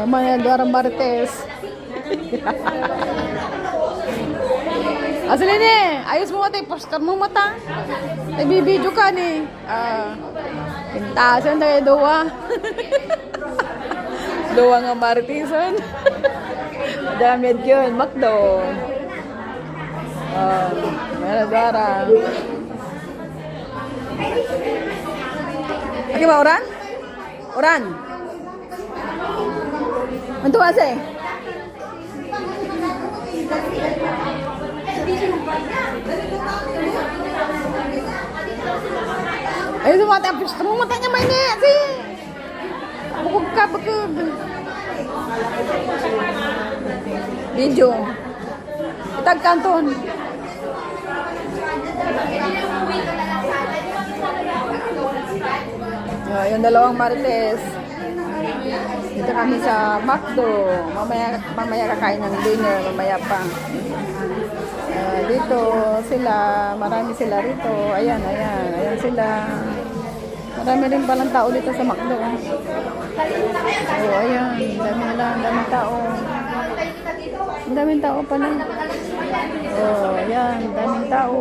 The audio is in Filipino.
Mama Marites. Asalin ayos mo mata, poster mo mata. Nagbibideo ka ni. Pintasan na doa. Doa nga Maritesan. Damit yun, Macdo. Dara. Okay ba, Oran? Oran? Ano ba kasi? Ay, sumata ang pista mo. Mata niya may net. Bukog ka, bukog. Video. Itag kanton. Yung dalawang Marites. Dito kami sa Macdo. Mamaya kakain ng dinner. Mamaya pa. Dito sila. Marami sila rito. Ayan sila. Marami rin palang tao dito sa Macdo. Ayan. Daming tao. Ang daming tao pala. Ayan. Daming tao.